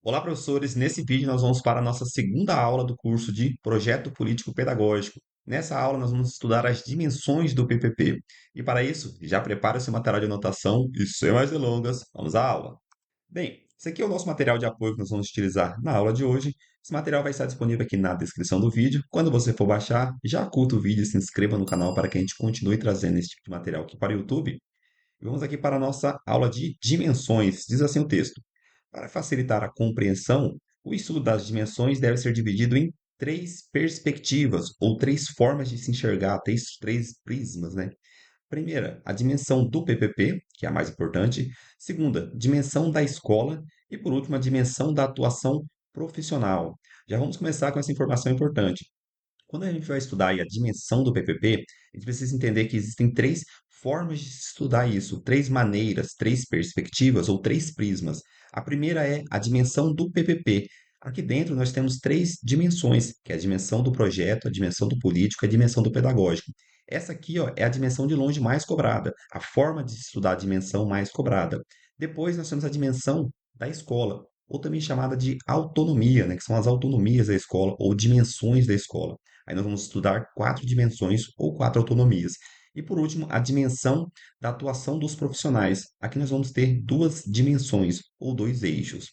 Olá, professores! Nesse vídeo nós vamos para a nossa segunda aula do curso de Projeto Político Pedagógico. Nessa aula nós vamos estudar as dimensões do PPP. E para isso, já prepare seu material de anotação e sem mais delongas, vamos à aula. Bem, esse aqui é o nosso material de apoio que nós vamos utilizar na aula de hoje. Esse material vai estar disponível aqui na descrição do vídeo. Quando você for baixar, já curta o vídeo e se inscreva no canal para que a gente continue trazendo esse tipo de material aqui para o YouTube. E vamos aqui para a nossa aula de dimensões. Diz assim o texto: para facilitar a compreensão, o estudo das dimensões deve ser dividido em três perspectivas, ou três formas de se enxergar, três prismas, né? Primeira, a dimensão do PPP, que é a mais importante. Segunda, dimensão da escola. E por último, a dimensão da atuação profissional. Já vamos começar com essa informação importante. Quando a gente vai estudar aí a dimensão do PPP, a gente precisa entender que existem três formas de se estudar isso, três maneiras, três perspectivas ou três prismas. A primeira é a dimensão do PPP. Aqui dentro nós temos três dimensões, que é a dimensão do projeto, a dimensão do político e a dimensão do pedagógico. Essa aqui, ó, é a dimensão de longe mais cobrada, a forma de se estudar a dimensão mais cobrada. Depois nós temos a dimensão da escola, ou também chamada de autonomia, né, que são as autonomias da escola ou dimensões da escola. Aí nós vamos estudar quatro dimensões ou quatro autonomias. E por último, a dimensão da atuação dos profissionais. Aqui nós vamos ter duas dimensões ou dois eixos.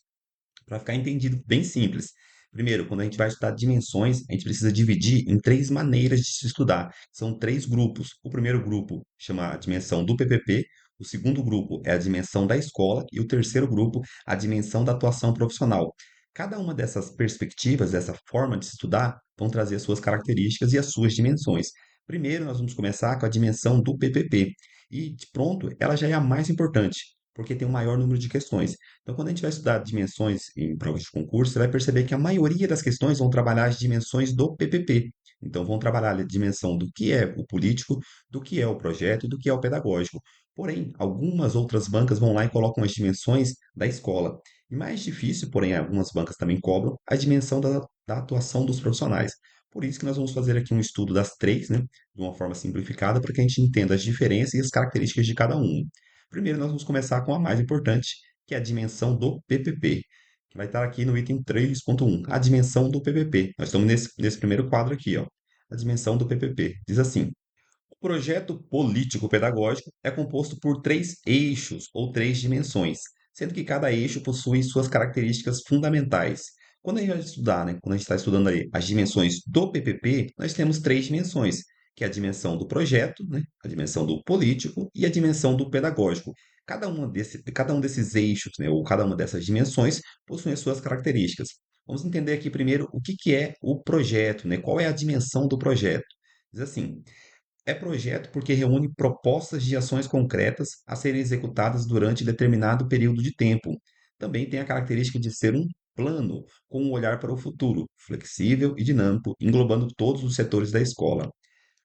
Para ficar entendido bem simples. Primeiro, quando a gente vai estudar dimensões, a gente precisa dividir em três maneiras de se estudar. São três grupos. O primeiro grupo chama a dimensão do PPP, o segundo grupo é a dimensão da escola e o terceiro grupo, a dimensão da atuação profissional. Cada uma dessas perspectivas, dessa forma de se estudar, vão trazer as suas características e as suas dimensões. Primeiro, nós vamos começar com a dimensão do PPP. E, de pronto, ela já é a mais importante, porque tem o maior número de questões. Então, quando a gente vai estudar dimensões em provas de concurso, você vai perceber que a maioria das questões vão trabalhar as dimensões do PPP. Então, vão trabalhar a dimensão do que é o político, do que é o projeto e do que é o pedagógico. Porém, algumas outras bancas vão lá e colocam as dimensões da escola. E mais difícil, porém, algumas bancas também cobram a dimensão da atuação dos profissionais. Por isso que nós vamos fazer aqui um estudo das três, né, de uma forma simplificada, para que a gente entenda as diferenças e as características de cada um. Primeiro, nós vamos começar com a mais importante, que é a dimensão do PPP, que vai estar aqui no item 3.1, a dimensão do PPP. Nós estamos nesse primeiro quadro aqui, ó, a dimensão do PPP. Diz assim: o projeto político-pedagógico é composto por três eixos ou três dimensões, sendo que cada eixo possui suas características fundamentais. Quando a gente vai estudar, né, quando a gente está estudando aí as dimensões do PPP, nós temos três dimensões, que é a dimensão do projeto, né, a dimensão do político e a dimensão do pedagógico. Cada um desses eixos, né, ou cada uma dessas dimensões, possui as suas características. Vamos entender aqui primeiro o que que é o projeto, né? Qual é a dimensão do projeto? Diz assim: é projeto porque reúne propostas de ações concretas a serem executadas durante determinado período de tempo. Também tem a característica de ser um plano com um olhar para o futuro, flexível e dinâmico, englobando todos os setores da escola.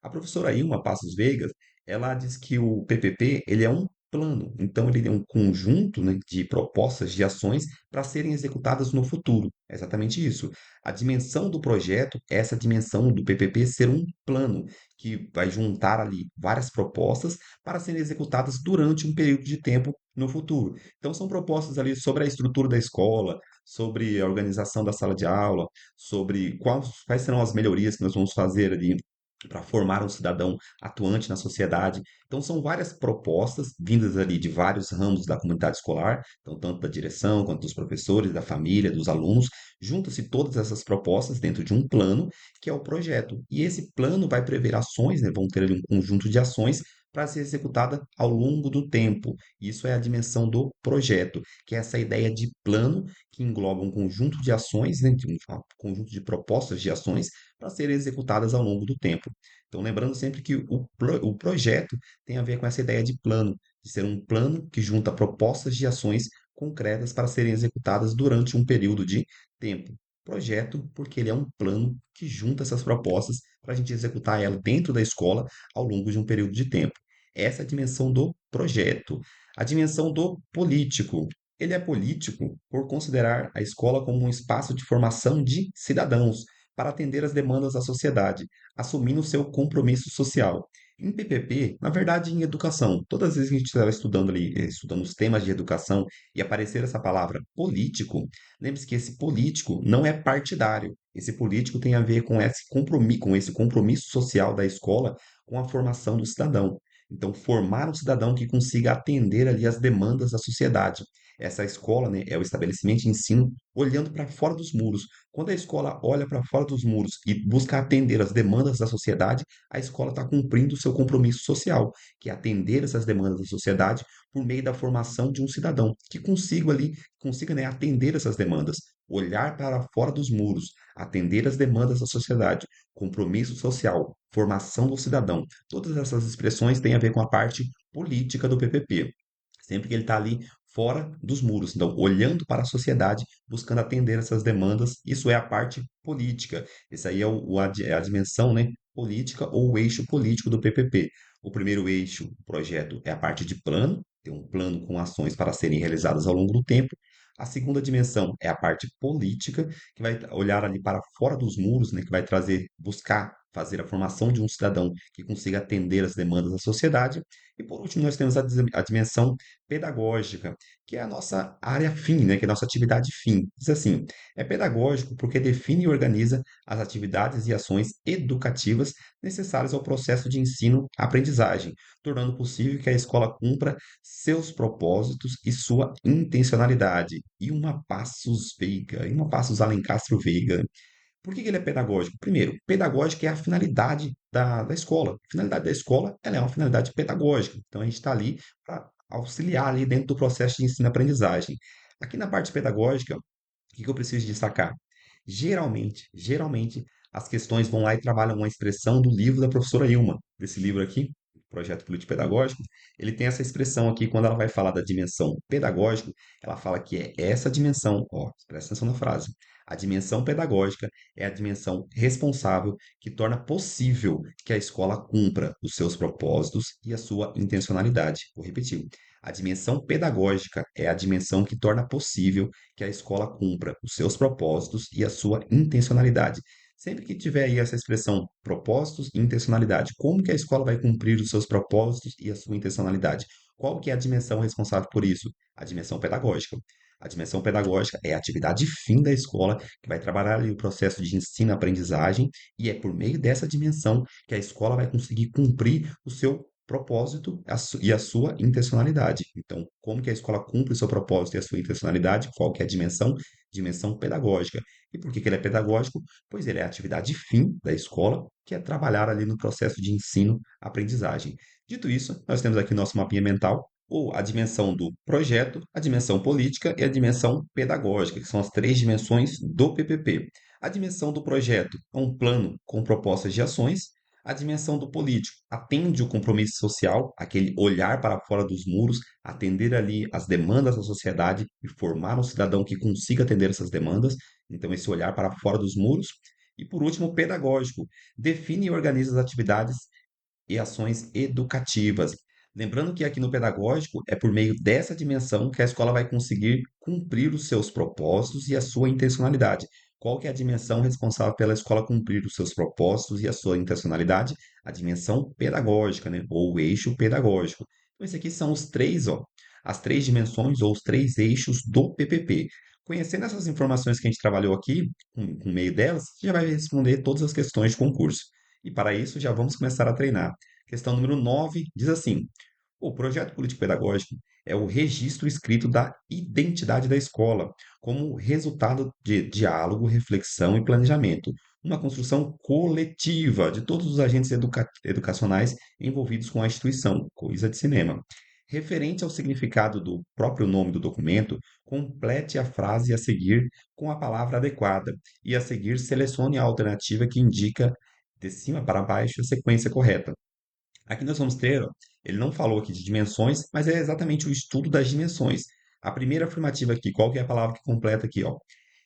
A professora Ilma Passos Vegas, ela diz que o PPP, ele é um plano, então ele é um conjunto, né, de propostas, de ações para serem executadas no futuro. É exatamente isso. A dimensão do projeto é essa dimensão do PPP ser um plano que vai juntar ali várias propostas para serem executadas durante um período de tempo no futuro. Então são propostas ali sobre a estrutura da escola, sobre a organização da sala de aula, sobre quais serão as melhorias que nós vamos fazer ali para formar um cidadão atuante na sociedade. Então, são várias propostas vindas ali de vários ramos da comunidade escolar, então, tanto da direção quanto dos professores, da família, dos alunos. Juntam-se todas essas propostas dentro de um plano, que é o projeto. E esse plano vai prever ações, né, vão ter ali um conjunto de ações para ser executada ao longo do tempo. Isso é a dimensão do projeto, que é essa ideia de plano que engloba um conjunto de ações, né, um conjunto de propostas de ações para serem executadas ao longo do tempo. Então, lembrando sempre que o projeto tem a ver com essa ideia de plano, de ser um plano que junta propostas de ações concretas para serem executadas durante um período de tempo. Projeto, porque ele é um plano que junta essas propostas para a gente executar ela dentro da escola ao longo de um período de tempo. Essa é a dimensão do projeto. A dimensão do político. Ele é político por considerar a escola como um espaço de formação de cidadãos, para atender às demandas da sociedade, assumindo seu compromisso social. Em PPP, na verdade, em educação, todas as vezes que a gente estava estudando ali, estudando os temas de educação e aparecer essa palavra político, lembre-se que esse político não é partidário. Esse político tem a ver com esse compromisso social da escola com a formação do cidadão. Então, formar um cidadão que consiga atender ali as demandas da sociedade. Essa escola, né, é o estabelecimento de ensino olhando para fora dos muros. Quando a escola olha para fora dos muros e busca atender as demandas da sociedade, a escola está cumprindo o seu compromisso social, que é atender essas demandas da sociedade por meio da formação de um cidadão que consiga, né, atender essas demandas, olhar para fora dos muros, atender as demandas da sociedade, compromisso social, formação do cidadão. Todas essas expressões têm a ver com a parte política do PPP. Sempre que ele está ali fora dos muros, então olhando para a sociedade, buscando atender essas demandas, isso é a parte política. Esse aí é a dimensão, né, política ou o eixo político do PPP. O primeiro eixo, o projeto, é a parte de plano, tem um plano com ações para serem realizadas ao longo do tempo. A segunda dimensão é a parte política, que vai olhar ali para fora dos muros, né, que vai buscar fazer a formação de um cidadão que consiga atender as demandas da sociedade. E por último, nós temos a dimensão pedagógica, que é a nossa área fim, né, que é a nossa atividade fim. Diz assim, é pedagógico porque define e organiza as atividades e ações educativas necessárias ao processo de ensino-aprendizagem, tornando possível que a escola cumpra seus propósitos e sua intencionalidade. E uma Passos Alencastro Veiga. Por que ele é pedagógico? Primeiro, pedagógico é a finalidade da escola. A finalidade da escola, ela é uma finalidade pedagógica. Então, a gente está ali para auxiliar ali dentro do processo de ensino-aprendizagem. Aqui na parte pedagógica, o que eu preciso destacar? Geralmente, as questões vão lá e trabalham uma expressão do livro da professora Ilma, desse livro aqui, Projeto Político Pedagógico. Ele tem essa expressão aqui, quando ela vai falar da dimensão pedagógica, ela fala que é essa dimensão, ó, presta atenção na frase. A dimensão pedagógica é a dimensão responsável que torna possível que a escola cumpra os seus propósitos e a sua intencionalidade. Vou repetir. A dimensão pedagógica é a dimensão que torna possível que a escola cumpra os seus propósitos e a sua intencionalidade. Sempre que tiver aí essa expressão propósitos e intencionalidade, como que a escola vai cumprir os seus propósitos e a sua intencionalidade? Qual que é a dimensão responsável por isso? A dimensão pedagógica. A dimensão pedagógica é a atividade fim da escola que vai trabalhar ali o processo de ensino-aprendizagem e é por meio dessa dimensão que a escola vai conseguir cumprir o seu propósito e a sua intencionalidade. Então, como que a escola cumpre o seu propósito e a sua intencionalidade? Qual que é a dimensão? Dimensão pedagógica. E por que que ele é pedagógico? Pois ele é a atividade fim da escola, que é trabalhar ali no processo de ensino-aprendizagem. Dito isso, nós temos aqui nosso mapinha mental, ou a dimensão do projeto, a dimensão política e a dimensão pedagógica, que são as três dimensões do PPP. A dimensão do projeto é um plano com propostas de ações. A dimensão do político atende o compromisso social, aquele olhar para fora dos muros, atender ali as demandas da sociedade e formar um cidadão que consiga atender essas demandas. Então, esse olhar para fora dos muros. E por último, o pedagógico define e organiza as atividades e ações educativas. Lembrando que aqui no pedagógico é por meio dessa dimensão que a escola vai conseguir cumprir os seus propósitos e a sua intencionalidade. Qual que é a dimensão responsável pela escola cumprir os seus propósitos e a sua intencionalidade? A dimensão pedagógica, né? Ou o eixo pedagógico. Então, esses aqui são os três, ó, as três dimensões ou os três eixos do PPP. Conhecendo essas informações que a gente trabalhou aqui, com meio delas, você já vai responder todas as questões de concurso. E para isso, já vamos começar a treinar. Questão número 9 diz assim: o projeto político-pedagógico é o registro escrito da identidade da escola, como resultado de diálogo, reflexão e planejamento. Uma construção coletiva de todos os agentes educacionais envolvidos com a instituição, coisa de cinema. Referente ao significado do próprio nome do documento, complete a frase a seguir com a palavra adequada e a seguir selecione a alternativa que indica de cima para baixo a sequência correta. Aqui nós vamos ter, ó, ele não falou aqui de dimensões, mas é exatamente o estudo das dimensões. A primeira afirmativa aqui, qual que é a palavra que completa aqui, ó?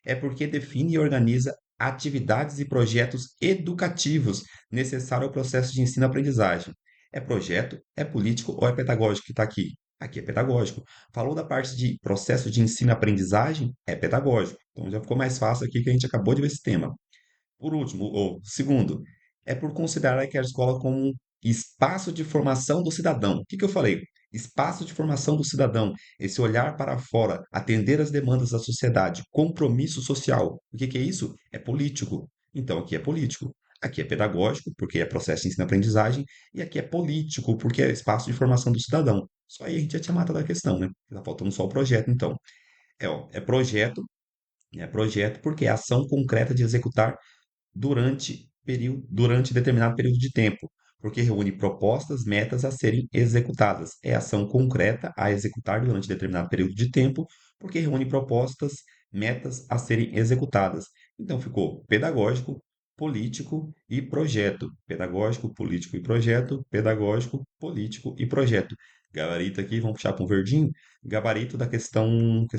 É porque define e organiza atividades e projetos educativos necessários ao processo de ensino-aprendizagem. É projeto, é político ou é pedagógico que está aqui? Aqui é pedagógico. Falou da parte de processo de ensino-aprendizagem? É pedagógico. Então já ficou mais fácil aqui que a gente acabou de ver esse tema. Por último, ou segundo, é por considerar que a escola como espaço de formação do cidadão. O que que eu falei? Espaço de formação do cidadão, esse olhar para fora, atender às demandas da sociedade, compromisso social. O que que é isso? É político. Então, aqui é político. Aqui é pedagógico, porque é processo de ensino-aprendizagem, e aqui é político, porque é espaço de formação do cidadão. Só aí a gente já tinha matado a questão, né? Tá faltando só o projeto, então. É projeto porque é ação concreta de executar durante determinado período de tempo, porque reúne propostas, metas a serem executadas. É ação concreta a executar durante determinado período de tempo, porque reúne propostas, metas a serem executadas. Então ficou pedagógico, político e projeto. Pedagógico, político e projeto. Pedagógico, político e projeto. Gabarito aqui, vamos puxar para um verdinho. Gabarito da questão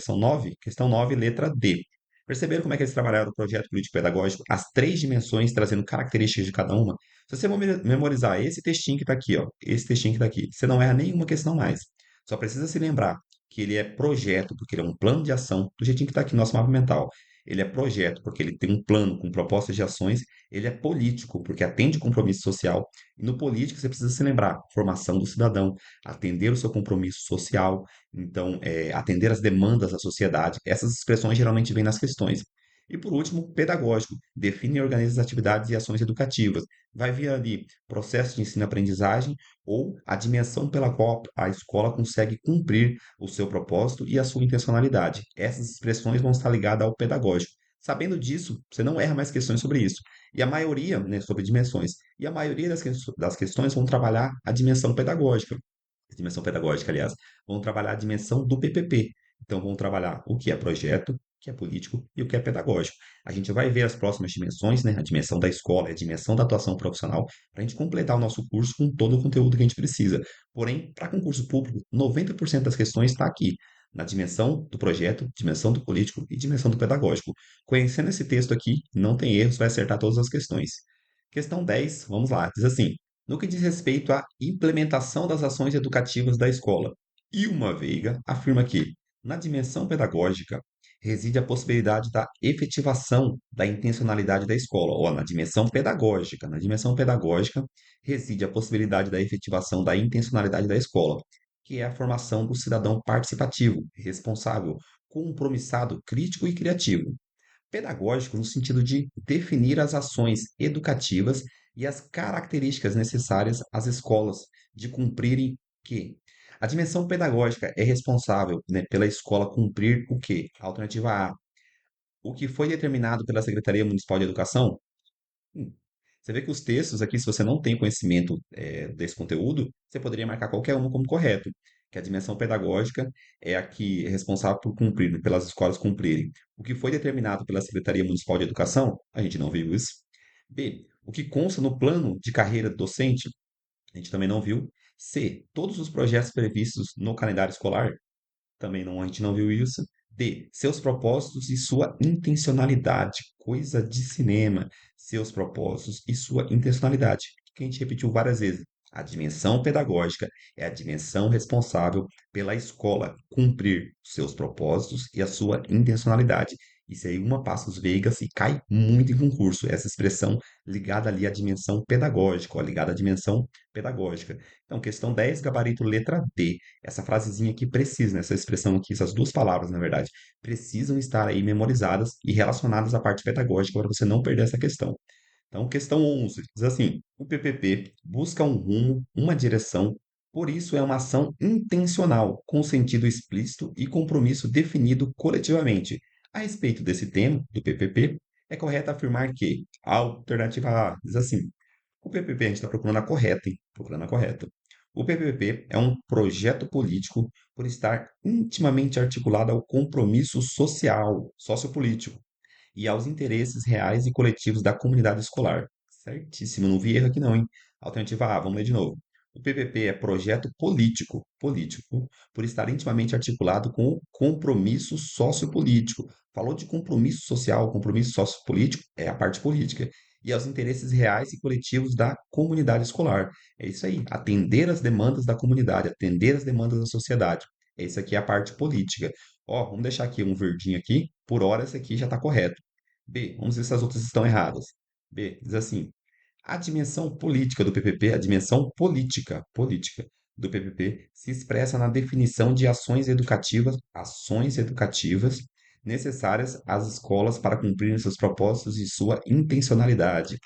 9, questão 9, letra D. Perceberam como é que eles trabalharam o projeto político-pedagógico, as três dimensões, trazendo características de cada uma? Se você memorizar esse textinho que está aqui, ó, esse textinho que está aqui, você não erra nenhuma questão mais. Só precisa se lembrar que ele é projeto, porque ele é um plano de ação, do jeitinho que está aqui no nosso mapa mental. Ele é projeto, porque ele tem um plano com propostas de ações. Ele é político, porque atende compromisso social. E no político, você precisa se lembrar, formação do cidadão, atender o seu compromisso social, então, atender às demandas da sociedade. Essas expressões geralmente vêm nas questões. E por último, pedagógico, define e organiza as atividades e ações educativas. Vai vir ali processo de ensino-aprendizagem ou a dimensão pela qual a escola consegue cumprir o seu propósito e a sua intencionalidade. Essas expressões vão estar ligadas ao pedagógico. Sabendo disso, você não erra mais questões sobre isso. E a maioria, né, sobre dimensões, e a maioria das questões vão trabalhar a dimensão pedagógica, aliás, vão trabalhar a dimensão do PPP. Então, vão trabalhar o que é projeto, o que é político e o que é pedagógico. A gente vai ver as próximas dimensões, né? A dimensão da escola, a dimensão da atuação profissional, para a gente completar o nosso curso com todo o conteúdo que a gente precisa. Porém, para concurso público, 90% das questões está aqui, na dimensão do projeto, dimensão do político e dimensão do pedagógico. Conhecendo esse texto aqui, não tem erros, vai acertar todas as questões. Questão 10, vamos lá, diz assim: no que diz respeito à implementação das ações educativas da escola, Ilma Veiga afirma que, na dimensão pedagógica, reside a possibilidade da efetivação da intencionalidade da escola, ou na dimensão pedagógica reside a possibilidade da efetivação da intencionalidade da escola, que é a formação do cidadão participativo, responsável, compromissado, crítico e criativo. Pedagógico no sentido de definir as ações educativas e as características necessárias às escolas de cumprirem que a dimensão pedagógica é responsável, né, pela escola cumprir o quê? Alternativa A, o que foi determinado pela Secretaria Municipal de Educação. Hum, Você vê que os textos aqui, se você não tem conhecimento desse conteúdo, você poderia marcar qualquer uma como correto, que a dimensão pedagógica é a que é responsável por cumprir, né, pelas escolas cumprirem. O que foi determinado pela Secretaria Municipal de Educação, a gente não viu isso. B, o que consta no plano de carreira docente, a gente também não viu. C, todos os projetos previstos no calendário escolar, também não, a gente não viu isso. D. Seus propósitos e sua intencionalidade. Coisa de cinema. Seus propósitos e sua intencionalidade. Que a gente repetiu várias vezes. A dimensão pedagógica é a dimensão responsável pela escola cumprir seus propósitos e a sua intencionalidade. Isso aí, uma passa os veigas e cai muito em concurso. Essa expressão ligada ali à dimensão pedagógica, ó, ligada à dimensão pedagógica. Então, questão 10, gabarito letra D. Essa frasezinha aqui precisa, né? Essa expressão aqui, essas duas palavras, na verdade, precisam estar aí memorizadas e relacionadas à parte pedagógica para você não perder essa questão. Então, questão 11 diz assim: o PPP busca um rumo, uma direção, por isso é uma ação intencional, com sentido explícito e compromisso definido coletivamente. A respeito desse tema, do PPP, é correto afirmar que a alternativa A diz assim: o PPP, a gente está procurando a correta, hein? Procurando a correta. O PPP é um projeto político por estar intimamente articulado ao compromisso social, sociopolítico e aos interesses reais e coletivos da comunidade escolar. Certíssimo, não vi erro aqui não, hein? Alternativa A, vamos ler de novo. O PPP é projeto político, por estar intimamente articulado com o compromisso sociopolítico. Falou de compromisso social, compromisso sociopolítico, é a parte política. E aos interesses reais e coletivos da comunidade escolar. É isso aí, atender às demandas da comunidade, atender às demandas da sociedade. Essa aqui é a parte política. Ó, vamos deixar aqui um verdinho aqui. Por hora, esse aqui já está correto. B, vamos ver se as outras estão erradas. B, diz assim: A dimensão política do PPP, a dimensão política do PPP se expressa na definição de ações educativas necessárias às escolas para cumprirem seus propósitos e sua intencionalidade.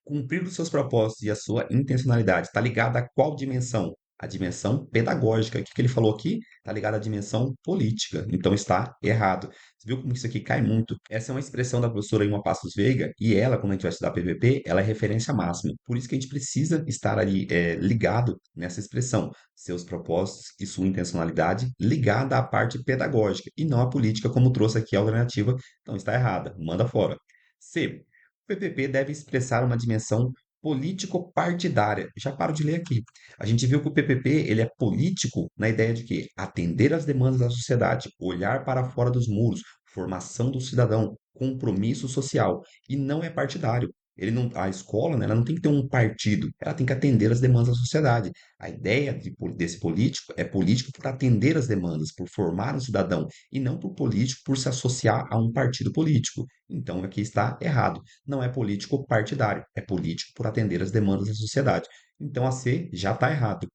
Cumprir os seus propósitos e a sua intencionalidade está ligada a qual dimensão? A dimensão pedagógica. O que ele falou aqui? Está ligado à dimensão política. Então está errado. Você viu como isso aqui cai muito? Essa é uma expressão da professora Ilma Passos Veiga e ela, quando a gente vai estudar PPP, ela é referência máxima. Por isso que a gente precisa estar ali ligado nessa expressão. Seus propósitos e sua intencionalidade ligada à parte pedagógica e não à política, como trouxe aqui a alternativa. Então está errada. Manda fora. C. O PPP deve expressar uma dimensão político-partidária. Já paro de ler aqui. A gente viu que o PPP ele é político na ideia de que atender às demandas da sociedade, olhar para fora dos muros, formação do cidadão, compromisso social e não é partidário. Ele não, a escola, né, ela não tem que ter um partido, ela tem que atender às demandas da sociedade. A ideia desse político é político por atender às demandas, por formar um cidadão, e não por político por se associar a um partido político. Então aqui está errado. Não é político partidário, é político por atender às demandas da sociedade. Então a C já está errado.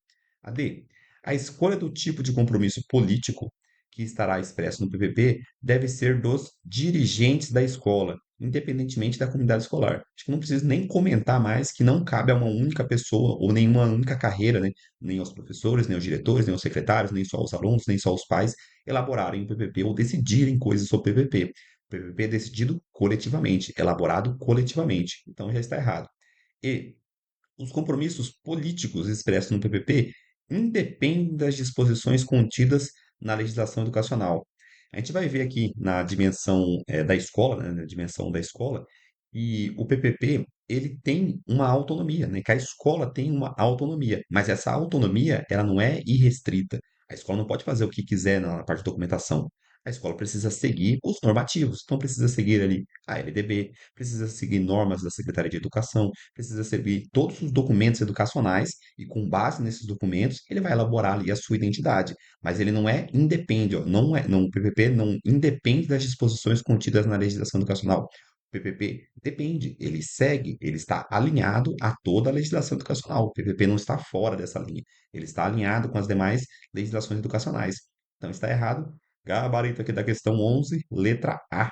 A D. A escolha do tipo de compromisso político que estará expresso no PPP deve ser dos dirigentes da escola, independentemente da comunidade escolar. Acho que não preciso nem comentar mais que não cabe a uma única pessoa ou nenhuma única carreira, né? Nem aos professores, nem aos diretores, nem aos secretários, nem só aos alunos, nem só aos pais elaborarem o PPP ou decidirem coisas sobre o PPP. O PPP é decidido coletivamente, elaborado coletivamente. Então já está errado. E os compromissos políticos expressos no PPP independem das disposições contidas na legislação educacional. A gente vai ver aqui na dimensão da escola, né, na dimensão da escola, e o PPP ele tem uma autonomia, né, que a escola tem uma autonomia, mas essa autonomia ela não é irrestrita. A escola não pode fazer o que quiser na parte de documentação. A escola precisa seguir os normativos, então precisa seguir ali a LDB, precisa seguir normas da Secretaria de Educação, precisa servir todos os documentos educacionais e com base nesses documentos ele vai elaborar ali a sua identidade, mas ele não é independe, ó, não é, não, o PPP não independe das disposições contidas na legislação educacional. O PPP depende, ele segue, ele está alinhado a toda a legislação educacional. O PPP não está fora dessa linha, ele está alinhado com as demais legislações educacionais. Então está errado. Gabarito aqui da questão 11, letra A.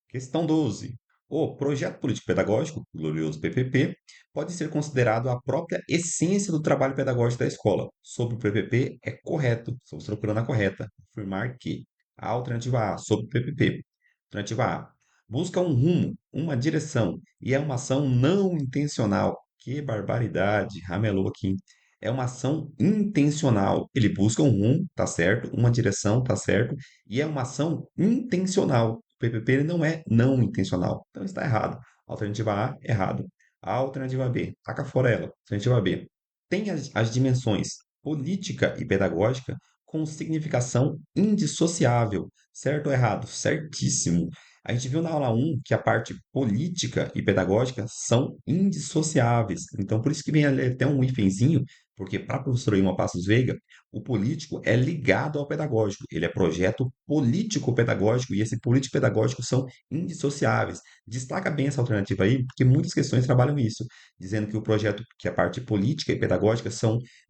Questão 12. O projeto político-pedagógico, glorioso PPP, pode ser considerado a própria essência do trabalho pedagógico da escola. Sobre o PPP, é correto, estamos procurando a correta, afirmar que a alternativa A, sobre o PPP. Alternativa A, busca um rumo, uma direção, e é uma ação não intencional. Que barbaridade, ramelou aqui. É uma ação intencional. Ele busca um rumo, tá certo? Uma direção, tá certo? E é uma ação intencional. O PPP ele não é não intencional. Então está errado. Alternativa A, errado. A alternativa B, taca fora ela. Alternativa B, tem as dimensões política e pedagógica com significação indissociável. Certo ou errado? Certíssimo. A gente viu na aula um que a parte política e pedagógica são indissociáveis. Então, por isso que vem ali até um hífenzinho, porque para a professora Ilma Passos Veiga, o político é ligado ao pedagógico. Ele é projeto político-pedagógico e esse político-pedagógico são indissociáveis. Destaca bem essa alternativa aí, porque muitas questões trabalham isso, dizendo que o projeto, que a parte política e pedagógica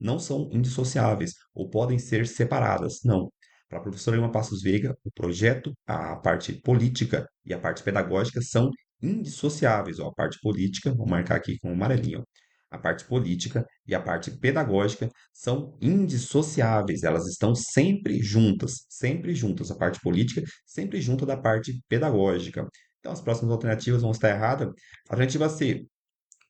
não são indissociáveis ou podem ser separadas. Não. Para a professora Ilma Passos Veiga, o projeto, a parte política e a parte pedagógica são indissociáveis. Ó, a parte política, vou marcar aqui com o amarelinho. Ó. A parte política e a parte pedagógica são indissociáveis, elas estão sempre juntas, a parte política sempre junto da parte pedagógica. Então, as próximas alternativas vão estar erradas. Alternativa C,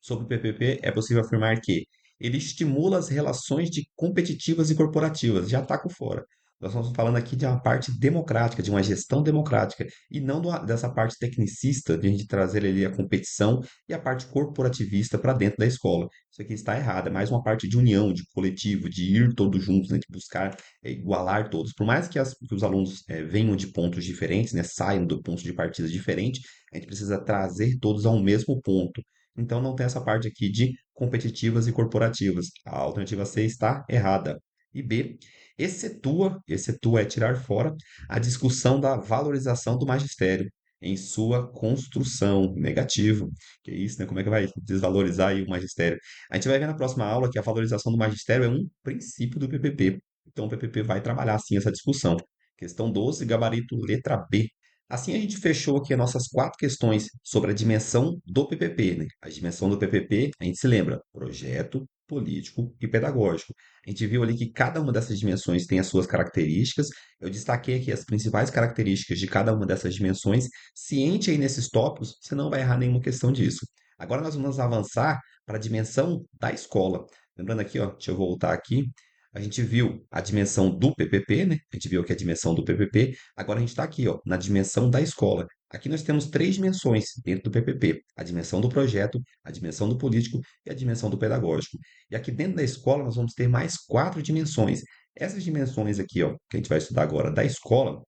sobre o PPP, é possível afirmar que ele estimula as relações de competitivas e corporativas. Já está fora. Nós estamos falando aqui de uma parte democrática, de uma gestão democrática, e não dessa parte tecnicista, de a gente trazer ali a competição e a parte corporativista para dentro da escola. Isso aqui está errado, é mais uma parte de união, de coletivo, de ir todos juntos, né, de buscar igualar todos. Por mais que os alunos venham de pontos diferentes, né, saiam do ponto de partida diferente, a gente precisa trazer todos ao mesmo ponto. Então não tem essa parte aqui de competitivas e corporativas. A alternativa C está errada. E B, excetua é tirar fora a discussão da valorização do magistério. em sua construção. Negativo. Que isso, né? Como é que vai desvalorizar aí o magistério? A gente vai ver na próxima aula que a valorização do magistério é um princípio do PPP. Então, o PPP vai trabalhar, sim, essa discussão. Questão 12, gabarito letra B. Assim, a gente fechou aqui as nossas quatro questões sobre a dimensão do PPP, né? A dimensão do PPP, a gente se lembra, projeto, político e pedagógico. A gente viu ali que cada uma dessas dimensões tem as suas características. Eu destaquei aqui as principais características de cada uma dessas dimensões. Ciente aí nesses tópicos, você não vai errar nenhuma questão disso. Agora nós vamos avançar para a dimensão da escola. Lembrando aqui, ó, deixa eu voltar aqui. A gente viu a dimensão do PPP, né? A gente viu aqui a dimensão do PPP. Agora a gente está aqui, ó, na dimensão da escola. Aqui nós temos três dimensões dentro do PPP: a dimensão do projeto, a dimensão do político e a dimensão do pedagógico. E aqui dentro da escola nós vamos ter mais quatro dimensões. Essas dimensões aqui, ó, que a gente vai estudar agora da escola,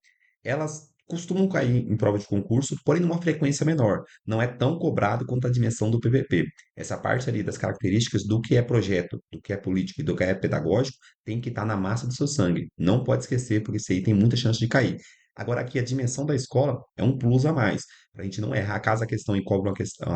elas costumam cair em prova de concurso, porém numa frequência menor. Não é tão cobrado quanto a dimensão do PPP. Essa parte ali das características do que é projeto, do que é político e do que é pedagógico tem que estar na massa do seu sangue. Não pode esquecer, porque isso aí tem muita chance de cair. Agora, aqui a dimensão da escola é um plus a mais, para a gente não errar. Caso a questão e cobra uma questão,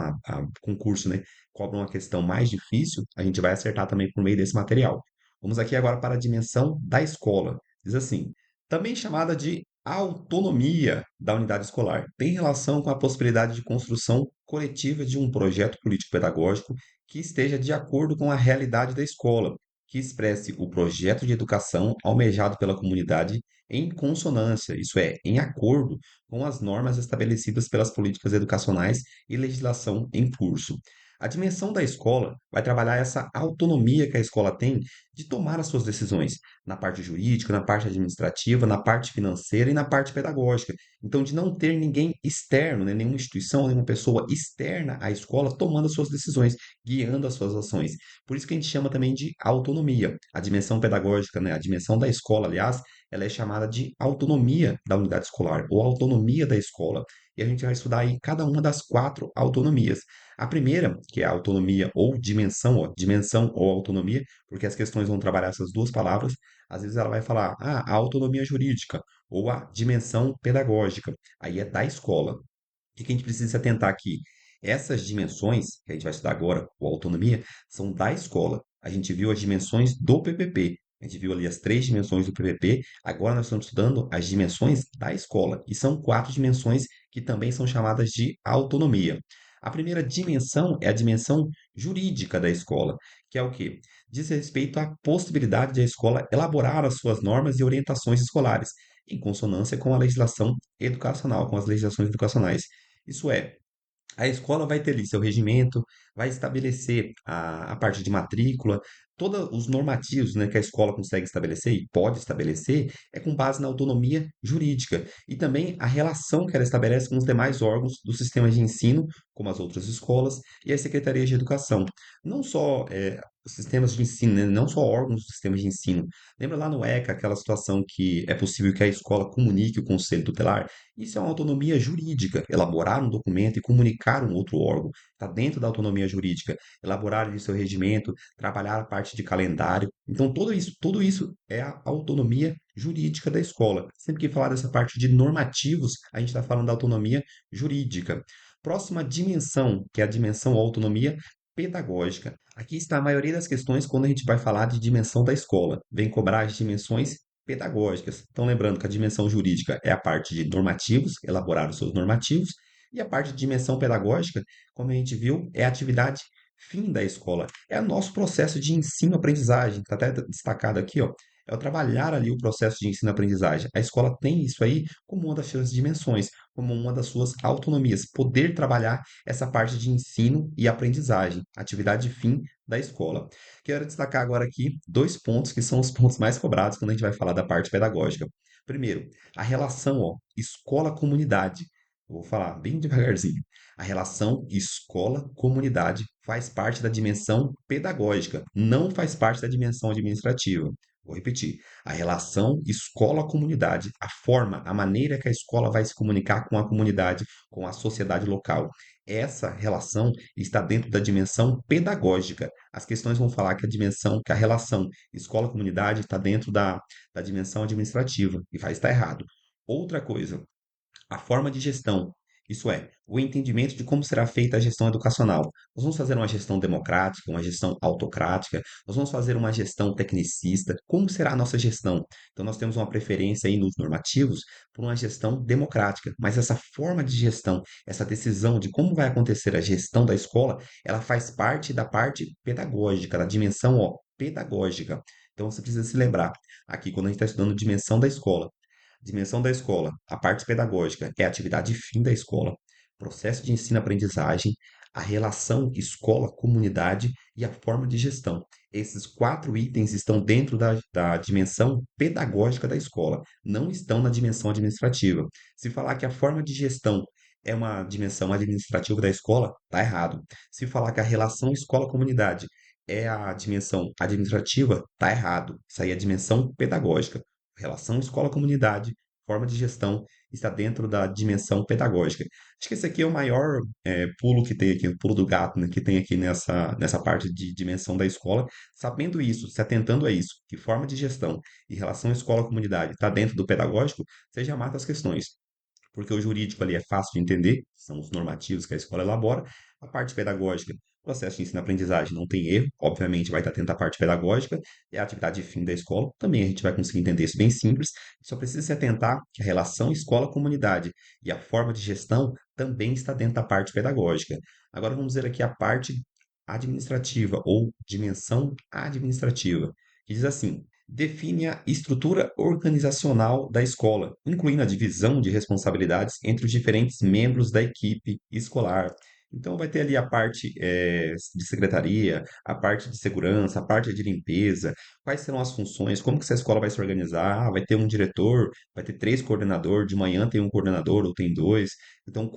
concurso, né, cobra uma questão mais difícil, a gente vai acertar também por meio desse material. Vamos aqui agora para a dimensão da escola. Diz assim: também chamada de autonomia da unidade escolar, tem relação com a possibilidade de construção coletiva de um projeto político-pedagógico que esteja de acordo com a realidade da escola, que expresse o projeto de educação almejado pela comunidade em consonância, isso é, em acordo com as normas estabelecidas pelas políticas educacionais e legislação em curso. A dimensão da escola vai trabalhar essa autonomia que a escola tem de tomar as suas decisões na parte jurídica, na parte administrativa, na parte financeira e na parte pedagógica. Então, de não ter ninguém externo, né, nenhuma instituição, nenhuma pessoa externa à escola tomando as suas decisões, guiando as suas ações. Por isso que a gente chama também de autonomia. A dimensão pedagógica, né, a dimensão da escola, aliás, ela é chamada de autonomia da unidade escolar ou autonomia da escola. E a gente vai estudar aí cada uma das quatro autonomias. A primeira, que é a autonomia ou dimensão, ó, dimensão ou autonomia, porque as questões vão trabalhar essas duas palavras. Às vezes ela vai falar, a autonomia jurídica ou a dimensão pedagógica. Aí é da escola. O que a gente precisa se atentar aqui? Essas dimensões, que a gente vai estudar agora, ou autonomia, são da escola. A gente viu as dimensões do PPP. A gente viu ali as três dimensões do PPP. Agora nós estamos estudando as dimensões da escola. E são quatro dimensões que também são chamadas de autonomia. A primeira dimensão é a dimensão jurídica da escola, que é o quê? Diz respeito à possibilidade de a escola elaborar as suas normas e orientações escolares, em consonância com a legislação educacional, com as legislações educacionais. Isso é, a escola vai ter ali seu regimento, vai estabelecer a parte de matrícula, todos os normativos, né, que a escola consegue estabelecer e pode estabelecer, é com base na autonomia jurídica e também a relação que ela estabelece com os demais órgãos do sistema de ensino, como as outras escolas e as secretarias de educação. Não só os sistemas de ensino, né, não só órgãos do sistema de ensino. Lembra lá no ECA aquela situação que é possível que a escola comunique o conselho tutelar? Isso é uma autonomia jurídica, elaborar um documento e comunicar um outro órgão. Está dentro da autonomia jurídica. Elaborar ali seu regimento, trabalhar a parte de calendário. Então, tudo isso é a autonomia jurídica da escola. Sempre que falar dessa parte de normativos, a gente está falando da autonomia jurídica. Próxima dimensão, que é a dimensão autonomia pedagógica. Aqui está a maioria das questões quando a gente vai falar de dimensão da escola. Vem cobrar as dimensões pedagógicas. Então, lembrando que a dimensão jurídica é a parte de normativos, elaborar os seus normativos, e a parte de dimensão pedagógica, como a gente viu, é a atividade fim da escola. É o nosso processo de ensino-aprendizagem, está até destacado aqui, ó. É o trabalhar ali o processo de ensino-aprendizagem. A escola tem isso aí como uma das suas dimensões, como uma das suas autonomias, poder trabalhar essa parte de ensino e aprendizagem, atividade fim da escola. Quero destacar agora aqui dois pontos que são os pontos mais cobrados quando a gente vai falar da parte pedagógica. Primeiro, a relação, ó, escola-comunidade. Eu vou falar bem devagarzinho. A relação escola-comunidade faz parte da dimensão pedagógica, não faz parte da dimensão administrativa. Vou repetir. A relação escola-comunidade, a forma, a maneira que a escola vai se comunicar com a comunidade, com a sociedade local. Essa relação está dentro da dimensão pedagógica. As questões vão falar que a dimensão, que a relação escola-comunidade está dentro da dimensão administrativa e vai estar errado. Outra coisa, a forma de gestão Isso é, o entendimento de como será feita a gestão educacional. Nós vamos fazer uma gestão democrática, uma gestão autocrática, nós vamos fazer uma gestão tecnicista. Como será a nossa gestão? Então, nós temos uma preferência aí nos normativos por uma gestão democrática, mas essa forma de gestão, essa decisão de como vai acontecer a gestão da escola, ela faz parte da parte pedagógica, da dimensão, ó, pedagógica. Então, você precisa se lembrar, aqui, quando a gente está estudando dimensão da escola, dimensão da escola, a parte pedagógica é a atividade fim da escola, processo de ensino-aprendizagem, a relação escola-comunidade e a forma de gestão. Esses quatro itens estão dentro da dimensão pedagógica da escola, não estão na dimensão administrativa. Se falar que a forma de gestão é uma dimensão administrativa da escola, está errado. Se falar que a relação escola-comunidade é a dimensão administrativa, está errado. Isso aí é a dimensão pedagógica. Relação escola-comunidade, forma de gestão, está dentro da dimensão pedagógica. Acho que esse aqui é o maior pulo que tem aqui, o pulo do gato, né, que tem aqui nessa parte de dimensão da escola. Sabendo isso, se atentando a isso, que forma de gestão e relação escola-comunidade está dentro do pedagógico, você já mata as questões, porque o jurídico ali é fácil de entender, são os normativos que a escola elabora. A parte pedagógica, processo de ensino-aprendizagem não tem erro, obviamente vai estar atento à parte pedagógica, e a atividade de fim da escola, também a gente vai conseguir entender isso bem simples, só precisa se atentar que a relação escola-comunidade e a forma de gestão também está dentro da parte pedagógica. Agora vamos ver aqui a parte administrativa ou dimensão administrativa, que diz assim: define a estrutura organizacional da escola, incluindo a divisão de responsabilidades entre os diferentes membros da equipe escolar. Então, vai ter ali a parte de secretaria, a parte de segurança, a parte de limpeza, quais serão as funções, como que essa escola vai se organizar, vai ter um diretor, vai ter três coordenadores, de manhã tem um coordenador ou tem dois. Então,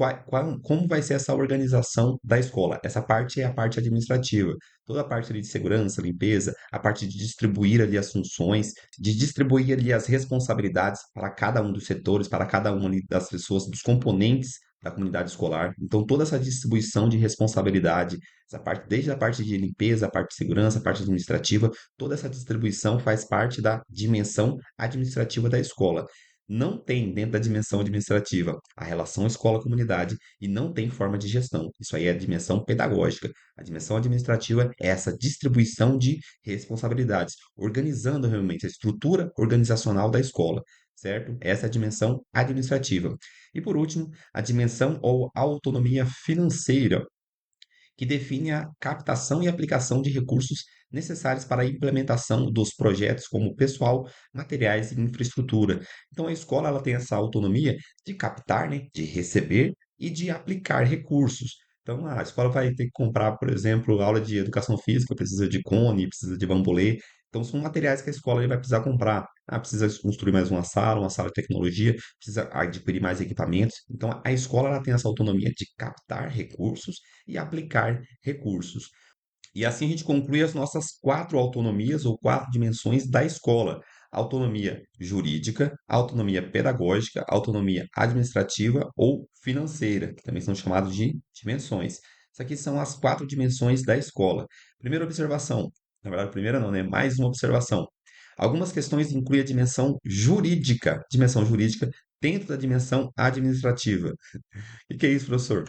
como vai ser essa organização da escola? Essa parte é a parte administrativa. Toda a parte ali de segurança, limpeza, a parte de distribuir ali as funções, de distribuir ali as responsabilidades para cada um dos setores, para cada uma ali das pessoas, dos componentes da comunidade escolar. Então, toda essa distribuição de responsabilidade, essa parte, desde a parte de limpeza, a parte de segurança, a parte administrativa, toda essa distribuição faz parte da dimensão administrativa da escola. Não tem dentro da dimensão administrativa a relação escola-comunidade e não tem forma de gestão. Isso aí é a dimensão pedagógica. A dimensão administrativa é essa distribuição de responsabilidades, organizando realmente a estrutura organizacional da escola, certo? Essa é a dimensão administrativa. E por último, a dimensão ou autonomia financeira, que define a captação e aplicação de recursos necessários para a implementação dos projetos como pessoal, materiais e infraestrutura. Então a escola ela tem essa autonomia de captar, né, de receber e de aplicar recursos. Então a escola vai ter que comprar, por exemplo, aula de educação física, precisa de cone, precisa de bambolê. Então são materiais que a escola vai precisar comprar. Ah, precisa construir mais uma sala de tecnologia, precisa adquirir mais equipamentos. Então a escola ela tem essa autonomia de captar recursos e aplicar recursos. E assim a gente conclui as nossas quatro autonomias ou quatro dimensões da escola: autonomia jurídica, autonomia pedagógica, autonomia administrativa ou financeira, que também são chamados de dimensões. Isso aqui são as quatro dimensões da escola. Primeira observação, na verdade, primeira não, né? Mais uma observação. Algumas questões incluem a dimensão jurídica dentro da dimensão administrativa. O que é isso, professor?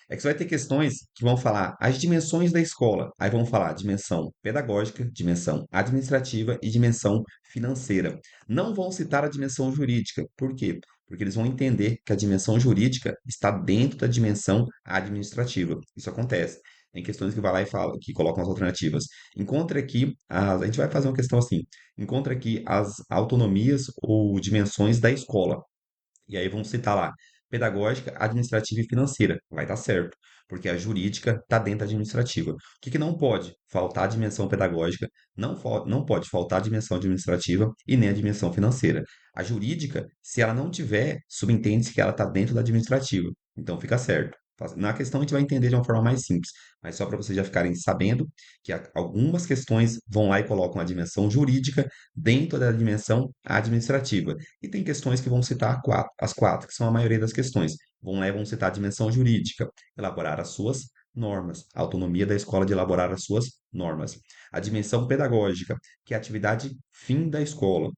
É que você vai ter questões que vão falar as dimensões da escola. Aí vão falar dimensão pedagógica, dimensão administrativa e dimensão financeira. Não vão citar a dimensão jurídica. Por quê? Porque eles vão entender que a dimensão jurídica está dentro da dimensão administrativa. Isso acontece. Tem questões que vai lá e fala, que colocam as alternativas. Encontre aqui, a gente vai fazer uma questão assim. Encontre aqui as autonomias ou dimensões da escola. E aí vamos citar lá, pedagógica, administrativa e financeira. Vai dar certo, porque a jurídica está dentro da administrativa. O que que não pode? Faltar a dimensão pedagógica, não pode faltar a dimensão administrativa e nem a dimensão financeira. A jurídica, se ela não tiver, subentende-se que ela está dentro da administrativa. Então fica certo. Na questão a gente vai entender de uma forma mais simples, mas só para vocês já ficarem sabendo que algumas questões vão lá e colocam a dimensão jurídica dentro da dimensão administrativa. E tem questões que vão citar as quatro, que são a maioria das questões. Vão lá e vão citar a dimensão jurídica, elaborar as suas normas, a autonomia da escola de elaborar as suas normas. A dimensão pedagógica, que é a atividade fim da escola.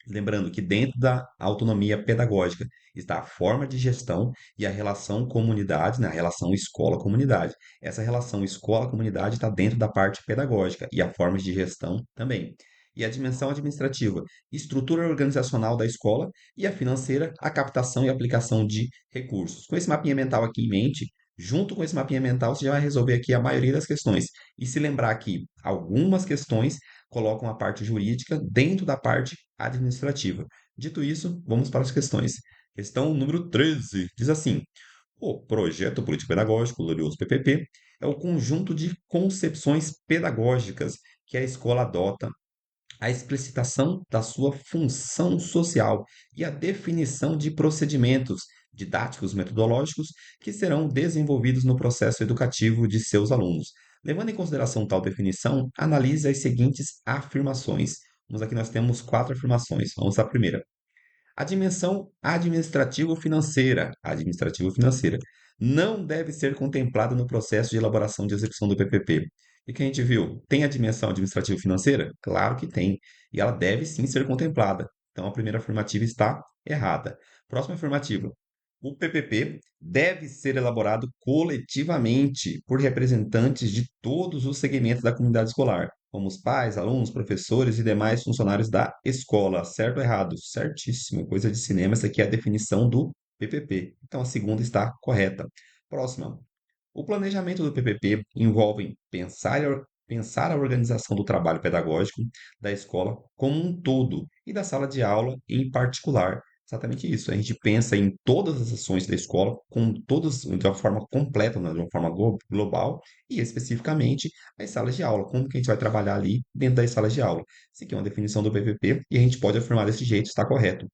Lembrando que dentro da autonomia pedagógica está a forma de gestão e a relação comunidade, né, a relação escola-comunidade. Essa relação escola-comunidade está dentro da parte pedagógica e a forma de gestão também. E a dimensão administrativa, estrutura organizacional da escola e a financeira, a captação e aplicação de recursos. Com esse mapinha mental aqui em mente, junto com esse mapinha mental, você já vai resolver aqui a maioria das questões. E se lembrar que algumas questões colocam a parte jurídica dentro da parte administrativa. Dito isso, vamos para as questões. Questão número 13 diz assim: o projeto político-pedagógico, glorioso PPP, é o conjunto de concepções pedagógicas que a escola adota, a explicitação da sua função social e a definição de procedimentos didáticos metodológicos que serão desenvolvidos no processo educativo de seus alunos. Levando em consideração tal definição, analise as seguintes afirmações. Vamos aqui, nós temos quatro afirmações. Vamos à primeira. A dimensão administrativo-financeira, não deve ser contemplada no processo de elaboração de execução do PPP. E que a gente viu? Tem a dimensão administrativo-financeira? Claro que tem. E ela deve sim ser contemplada. Então a primeira afirmativa está errada. Próxima afirmativa. O PPP deve ser elaborado coletivamente por representantes de todos os segmentos da comunidade escolar, como os pais, alunos, professores e demais funcionários da escola. Certo ou errado? Certíssimo. Coisa de cinema, essa aqui é a definição do PPP. Então a segunda está correta. Próxima. O planejamento do PPP envolve pensar a organização do trabalho pedagógico da escola como um todo e da sala de aula em particular. Exatamente isso. A gente pensa em todas as ações da escola, com todas de uma forma completa, né, de uma forma global, e especificamente as salas de aula. Como que a gente vai trabalhar ali dentro das salas de aula? Isso aqui é uma definição do PPP e a gente pode afirmar desse jeito, está correto.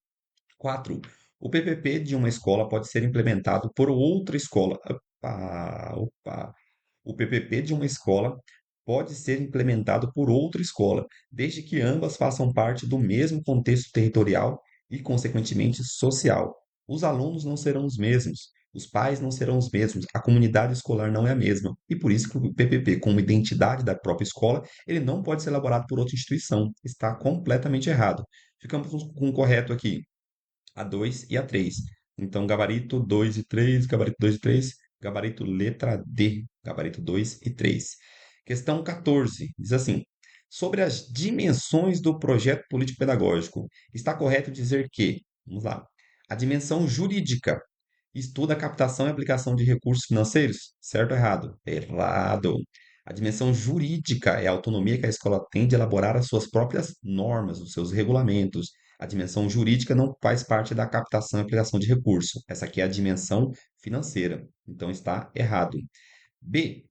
4. O PPP de uma escola pode ser implementado por outra escola. Opa, opa. O PPP de uma escola pode ser implementado por outra escola, desde que ambas façam parte do mesmo contexto territorial e, consequentemente, social. Os alunos não serão os mesmos, os pais não serão os mesmos, a comunidade escolar não é a mesma. E por isso que o PPP, como identidade da própria escola, ele não pode ser elaborado por outra instituição. Está completamente errado. Ficamos com o correto aqui a 2 e a 3. Então, gabarito 2 e 3, gabarito 2 e 3, gabarito letra D, gabarito 2 e 3. Questão 14, diz assim: sobre as dimensões do projeto político-pedagógico, está correto dizer que, vamos lá, a dimensão jurídica estuda a captação e aplicação de recursos financeiros? Certo ou errado? Errado. A dimensão jurídica é a autonomia que a escola tem de elaborar as suas próprias normas, os seus regulamentos. A dimensão jurídica não faz parte da captação e aplicação de recurso. Essa aqui é a dimensão financeira. Então está errado. B.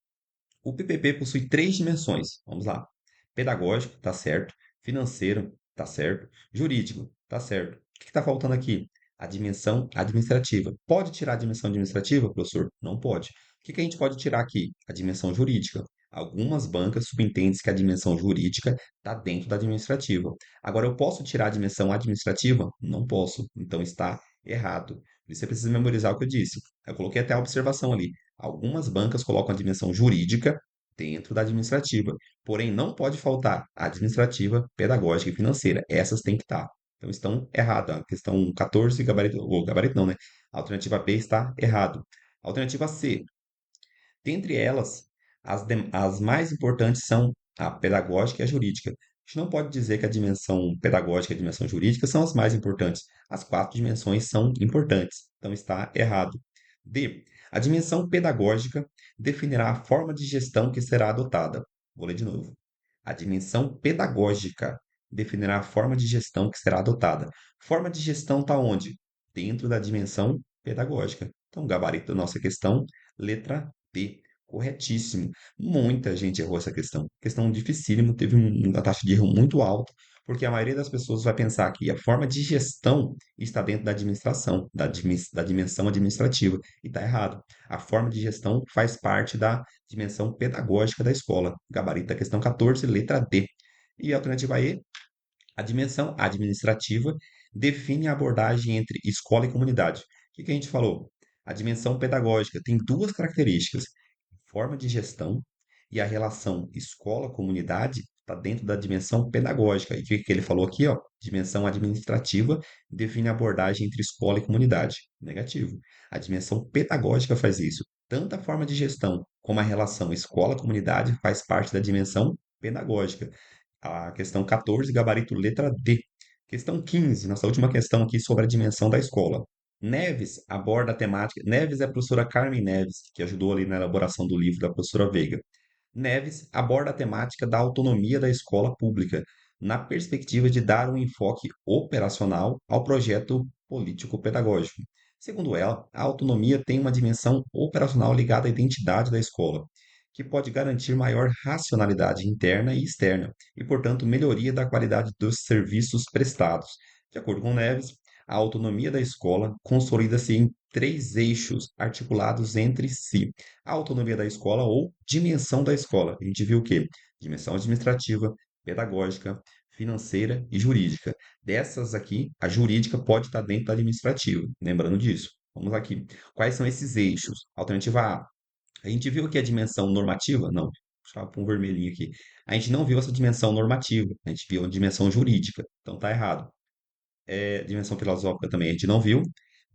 O PPP possui três dimensões. Vamos lá. Pedagógico, tá certo. Financeiro, tá certo. Jurídico, tá certo. O que está faltando aqui? A dimensão administrativa. Pode tirar a dimensão administrativa, professor? Não pode. O que a gente pode tirar aqui? A dimensão jurídica. Algumas bancas subentendem que a dimensão jurídica está dentro da administrativa. Agora, eu posso tirar a dimensão administrativa? Não posso. Então está errado. Por isso você precisa memorizar o que eu disse. Eu coloquei até a observação ali. Algumas bancas colocam a dimensão jurídica dentro da administrativa, porém não pode faltar a administrativa, pedagógica e financeira. Essas têm que estar. Então estão erradas. A questão 14, gabarito, ou gabarito não, né? A alternativa B está errado. Alternativa C. Dentre elas, as mais importantes são a pedagógica e a jurídica. A gente não pode dizer que a dimensão pedagógica e a dimensão jurídica são as mais importantes. As quatro dimensões são importantes. Então está errado. D. A dimensão pedagógica definirá a forma de gestão que será adotada. Vou ler de novo. A dimensão pedagógica definirá a forma de gestão que será adotada. Forma de gestão está onde? Dentro da dimensão pedagógica. Então, gabarito da nossa questão, letra D. Corretíssimo. Muita gente errou essa questão. Questão dificílima, teve uma taxa de erro muito alta, porque a maioria das pessoas vai pensar que a forma de gestão está dentro da administração, da dimensão administrativa. E está errado. A forma de gestão faz parte da dimensão pedagógica da escola. Gabarito da questão 14, letra D. E a alternativa E, a dimensão administrativa define a abordagem entre escola e comunidade. O que a gente falou? A dimensão pedagógica tem duas características: forma de gestão e a relação escola-comunidade está dentro da dimensão pedagógica. E o que que ele falou aqui, ó? Dimensão administrativa define a abordagem entre escola e comunidade. Negativo. A dimensão pedagógica faz isso. Tanto a forma de gestão como a relação escola-comunidade faz parte da dimensão pedagógica. A questão 14, gabarito letra D. Questão 15, nossa última questão aqui sobre a dimensão da escola. Neves aborda a temática. Neves é a professora Carmen Neves, que ajudou ali na elaboração do livro da professora Veiga. Neves aborda a temática da autonomia da escola pública, na perspectiva de dar um enfoque operacional ao projeto político-pedagógico. Segundo ela, a autonomia tem uma dimensão operacional ligada à identidade da escola, que pode garantir maior racionalidade interna e externa e, portanto, melhoria da qualidade dos serviços prestados. De acordo com Neves, a autonomia da escola consolida-se em três eixos articulados entre si: a autonomia da escola ou dimensão da escola. A gente viu o quê? Dimensão administrativa, pedagógica, financeira e jurídica. Dessas aqui, a jurídica pode estar dentro da administrativa. Lembrando disso. Vamos aqui. Quais são esses eixos? Alternativa A. A gente viu aqui a dimensão normativa? Não. Vou puxar para um vermelhinho aqui. A gente não viu essa dimensão normativa. A gente viu a dimensão jurídica. Então tá errado. Dimensão filosófica também a gente não viu.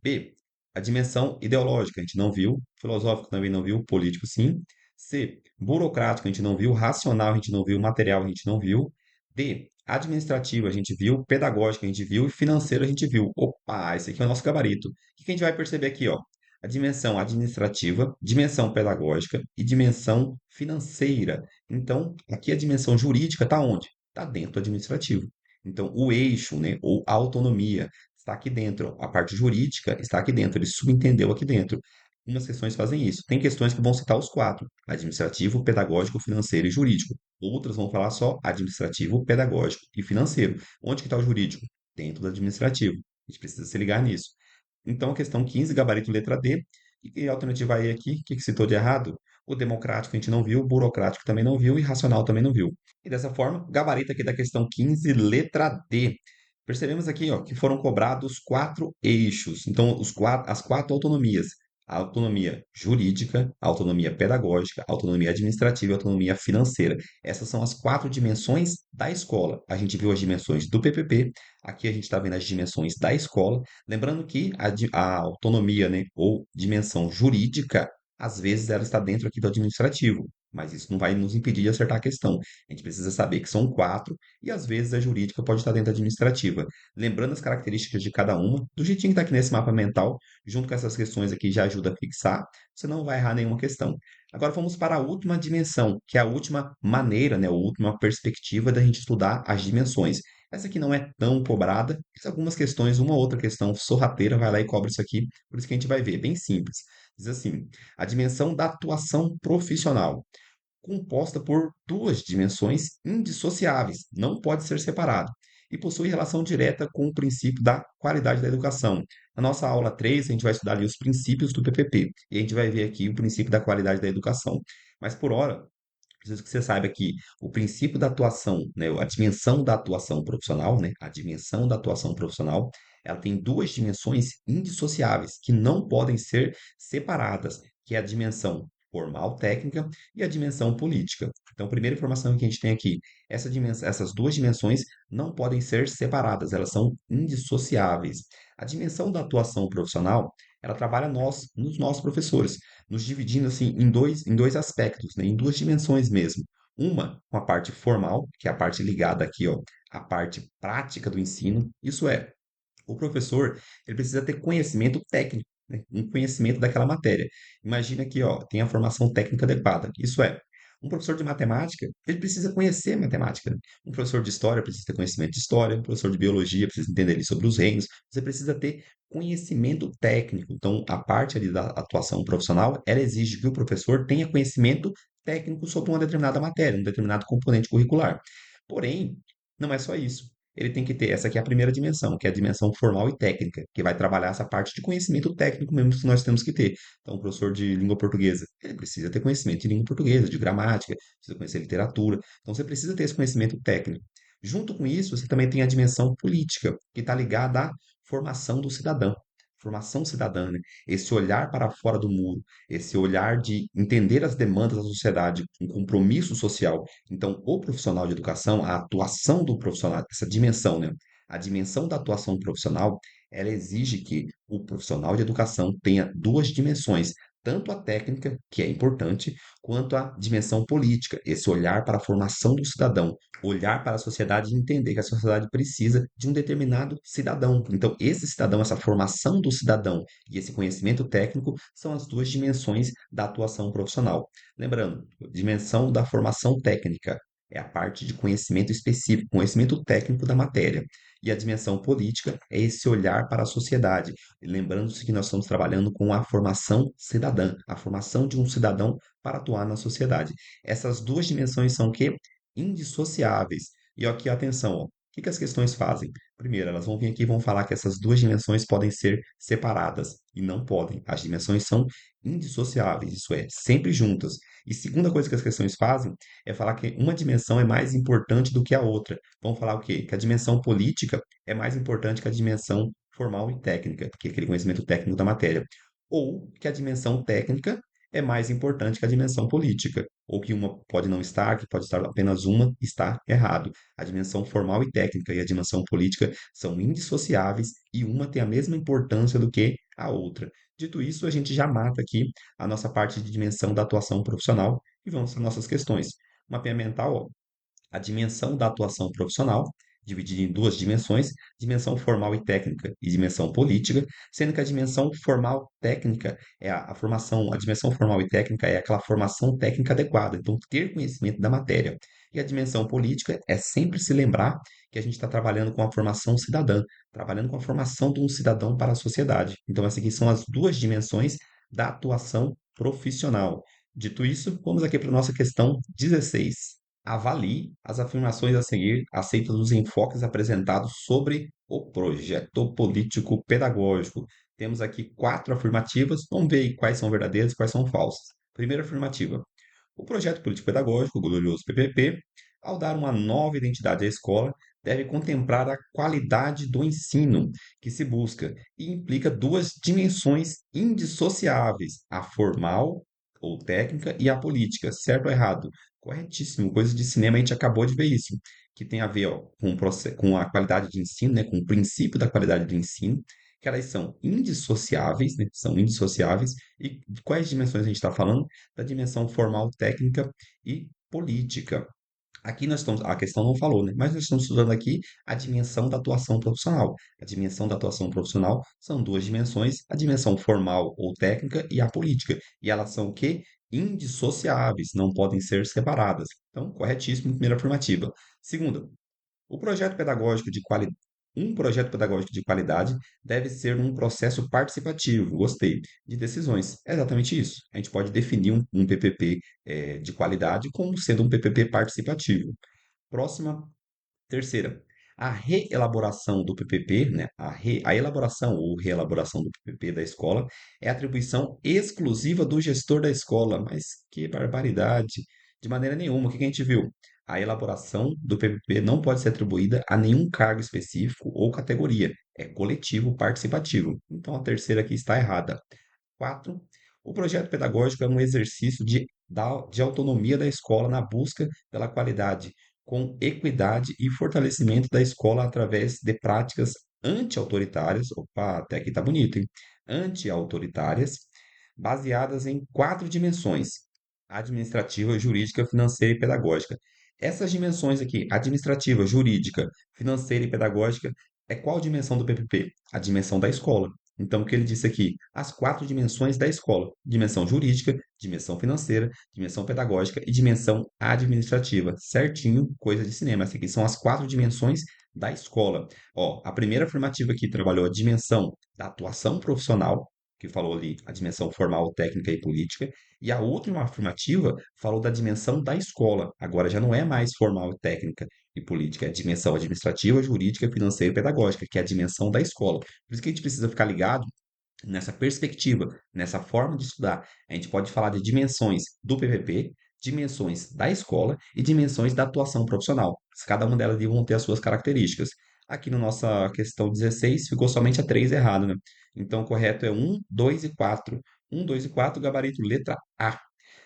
B, a dimensão ideológica a gente não viu. Filosófica também não viu. Político sim. C, burocrático a gente não viu. Racional a gente não viu. Material a gente não viu. D, administrativa a gente viu. Pedagógica a gente viu. E financeiro a gente viu. Opa, esse aqui é o nosso gabarito. O que que a gente vai perceber aqui, ó? A dimensão administrativa, dimensão pedagógica e dimensão financeira. Então, aqui a dimensão jurídica está onde? Está dentro do administrativo. Então, o eixo, né, ou a autonomia, está aqui dentro. A parte jurídica está aqui dentro. Ele subentendeu aqui dentro. Algumas questões fazem isso. Tem questões que vão citar os quatro: administrativo, pedagógico, financeiro e jurídico. Outras vão falar só administrativo, pedagógico e financeiro. Onde que está o jurídico? Dentro do administrativo. A gente precisa se ligar nisso. Então, a questão 15, gabarito letra D. E a alternativa E aqui, o que citou de errado? O democrático a gente não viu, o burocrático também não viu e racional também não viu. E dessa forma, gabarito aqui da questão 15, letra D. Percebemos aqui, ó, que foram cobrados quatro eixos. Então, as quatro autonomias: a autonomia jurídica, a autonomia pedagógica, a autonomia administrativa e a autonomia financeira. Essas são as quatro dimensões da escola. A gente viu as dimensões do PPP, aqui a gente está vendo as dimensões da escola. Lembrando que a autonomia, né, ou dimensão jurídica, às vezes ela está dentro aqui do administrativo, mas isso não vai nos impedir de acertar a questão. A gente precisa saber que são quatro e às vezes a jurídica pode estar dentro da administrativa. Lembrando as características de cada uma, do jeitinho que está aqui nesse mapa mental, junto com essas questões aqui já ajuda a fixar, você não vai errar nenhuma questão. Agora vamos para a última dimensão, que é a última maneira, né, a última perspectiva da gente estudar as dimensões. Essa aqui não é tão cobrada, mas algumas questões, uma outra questão sorrateira vai lá e cobra isso aqui, por isso que a gente vai ver, bem simples. Diz assim: a dimensão da atuação profissional, composta por duas dimensões indissociáveis, não pode ser separado, e possui relação direta com o princípio da qualidade da educação. Na nossa aula 3 a gente vai estudar ali os princípios do PPP, e a gente vai ver aqui o princípio da qualidade da educação. Mas por hora, preciso que você saiba que o princípio da atuação, né, a dimensão da atuação profissional, né, a dimensão da atuação profissional, ela tem duas dimensões indissociáveis que não podem ser separadas, que é a dimensão formal técnica e a dimensão política. Então, a primeira informação que a gente tem aqui, essas duas dimensões não podem ser separadas, elas são indissociáveis. A dimensão da atuação profissional, ela trabalha nos nossos professores, nos dividindo assim em dois aspectos, né, em duas dimensões mesmo. Uma com a parte formal, que é a parte ligada aqui, ó, à parte prática do ensino. Isso é, o professor, ele precisa ter conhecimento técnico, né? Um conhecimento daquela matéria. Imagina que, ó, tem a formação técnica adequada. Isso é, um professor de matemática, ele precisa conhecer matemática, né? Um professor de história precisa ter conhecimento de história, um professor de biologia precisa entender ali sobre os reinos. Você precisa ter conhecimento técnico. Então, a parte ali da atuação profissional, ela exige que o professor tenha conhecimento técnico sobre uma determinada matéria, um determinado componente curricular. Porém, não é só isso. Ele tem que ter, essa aqui é a primeira dimensão, que é a dimensão formal e técnica, que vai trabalhar essa parte de conhecimento técnico mesmo que nós temos que ter. Então, o professor de língua portuguesa, ele precisa ter conhecimento de língua portuguesa, de gramática, precisa conhecer literatura. Então, você precisa ter esse conhecimento técnico. Junto com isso, você também tem a dimensão política, que está ligada à formação do cidadão. formação cidadã, né? Esse olhar para fora do muro, esse olhar de entender as demandas da sociedade, um compromisso social. Então, o profissional de educação, a atuação do profissional, essa dimensão, né? A dimensão da atuação profissional, ela exige que o profissional de educação tenha duas dimensões, tanto a técnica, que é importante, quanto a dimensão política, esse olhar para a formação do cidadão, olhar para a sociedade e entender que a sociedade precisa de um determinado cidadão. Então, esse cidadão, essa formação do cidadão e esse conhecimento técnico são as duas dimensões da atuação profissional. Lembrando, dimensão da formação técnica é a parte de conhecimento específico, conhecimento técnico da matéria. E a dimensão política é esse olhar para a sociedade. Lembrando-se que nós estamos trabalhando com a formação cidadã, a formação de um cidadão para atuar na sociedade. Essas duas dimensões são o quê? Indissociáveis. E aqui, atenção, ó, o que que as questões fazem? Primeiro, elas vão vir aqui e vão falar que essas duas dimensões podem ser separadas, e não podem. As dimensões são indissociáveis, isso é, sempre juntas. E segunda coisa que as questões fazem é falar que uma dimensão é mais importante do que a outra. Vão falar o quê? Que a dimensão política é mais importante que a dimensão formal e técnica, que é aquele conhecimento técnico da matéria. Ou que a dimensão técnica é mais importante que a dimensão política, ou que uma pode não estar, que pode estar apenas uma, está errado. A dimensão formal e técnica e a dimensão política são indissociáveis e uma tem a mesma importância do que a outra. Dito isso, a gente já mata aqui a nossa parte de dimensão da atuação profissional e vamos para nossas questões. Mapeamento mental, ó, a dimensão da atuação profissional, dividida em duas dimensões, dimensão formal e técnica e dimensão política, sendo que a dimensão formal técnica é a formação, a dimensão formal e técnica é aquela formação técnica adequada, então ter conhecimento da matéria. E a dimensão política é sempre se lembrar que a gente está trabalhando com a formação cidadã, trabalhando com a formação de um cidadão para a sociedade. Então, essas aqui são as duas dimensões da atuação profissional. Dito isso, vamos aqui para a nossa questão 16. Avalie as afirmações a seguir aceitas os enfoques apresentados sobre o projeto político pedagógico. Temos aqui quatro afirmativas. Vamos ver aí quais são verdadeiras e quais são falsas. Primeira afirmativa. O projeto político pedagógico, o glorioso PPP, ao dar uma nova identidade à escola, deve contemplar a qualidade do ensino que se busca e implica duas dimensões indissociáveis, a formal ou técnica e a política, certo ou errado? Corretíssimo, coisa de cinema a gente acabou de ver isso, que tem a ver ó, com, com a qualidade de ensino, né, com o princípio da qualidade do ensino, que elas são indissociáveis, né, são indissociáveis, e de quais dimensões a gente está falando? Da dimensão formal, técnica e política. Aqui nós estamos, a questão não falou, né? Mas nós estamos estudando aqui a dimensão da atuação profissional. A dimensão da atuação profissional são duas dimensões, a dimensão formal ou técnica e a política. E elas são o quê? Indissociáveis, não podem ser separadas. Então, corretíssimo, primeira afirmativa. Segunda, o projeto pedagógico de quali... um projeto pedagógico de qualidade deve ser um processo participativo, gostei, de decisões. É exatamente isso. A gente pode definir um PPP de qualidade como sendo um PPP participativo. Próxima, terceira. A reelaboração do PPP, né, a elaboração ou reelaboração do PPP da escola é atribuição exclusiva do gestor da escola. Mas que barbaridade! De maneira nenhuma. O que que a gente viu? A elaboração do PPP não pode ser atribuída a nenhum cargo específico ou categoria. É coletivo participativo. Então a terceira aqui está errada. 4. O projeto pedagógico é um exercício de autonomia da escola na busca pela qualidade, com equidade e fortalecimento da escola através de práticas anti-autoritárias, opa, até aqui tá bonito, hein? Anti-autoritárias, baseadas em quatro dimensões: administrativa, jurídica, financeira e pedagógica. Essas dimensões aqui, administrativa, jurídica, financeira e pedagógica, é qual dimensão do PPP? A dimensão da escola. Então, o que ele disse aqui? As quatro dimensões da escola: dimensão jurídica, dimensão financeira, dimensão pedagógica e dimensão administrativa. Certinho, coisa de cinema. Essas aqui são as quatro dimensões da escola. Ó, a primeira afirmativa aqui trabalhou a dimensão da atuação profissional, que falou ali a dimensão formal, técnica e política, e a última afirmativa falou da dimensão da escola. Agora já não é mais formal, técnica e política, é a dimensão administrativa, jurídica, financeira e pedagógica, que é a dimensão da escola. Por isso que a gente precisa ficar ligado nessa perspectiva, nessa forma de estudar. A gente pode falar de dimensões do PPP, dimensões da escola e dimensões da atuação profissional. Cada uma delas vão ter as suas características. Aqui na nossa questão 16 ficou somente a 3 errado, né? Então, o correto é um, 2 e 4. Um, 2 e 4, gabarito letra A.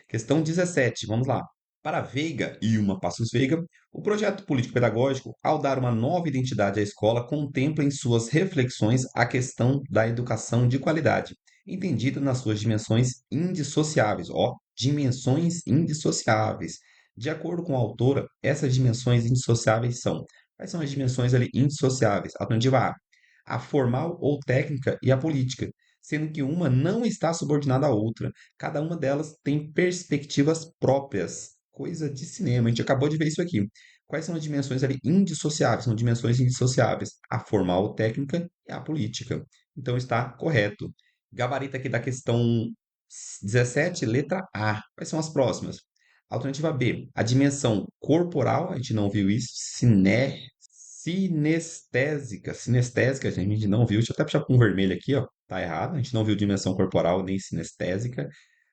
Questão 17, vamos lá. Para Veiga e uma Passos Veiga, o projeto político-pedagógico, ao dar uma nova identidade à escola, contempla em suas reflexões a questão da educação de qualidade, entendida nas suas dimensões indissociáveis. Ó, dimensões indissociáveis. De acordo com a autora, essas dimensões indissociáveis são. Quais são as dimensões ali indissociáveis? Alternativa A formal ou técnica e a política, sendo que uma não está subordinada à outra. Cada uma delas tem perspectivas próprias. Coisa de cinema. A gente acabou de ver isso aqui. Quais são as dimensões ali indissociáveis? São dimensões indissociáveis. A formal, técnica e a política. Então está correto. Gabarito aqui da questão 17, letra A. Quais são as próximas? Alternativa B, a dimensão corporal, a gente não viu isso. Sinestésica, a gente não viu. Deixa eu até puxar com vermelho aqui, ó. Tá errado, a gente não viu dimensão corporal nem sinestésica.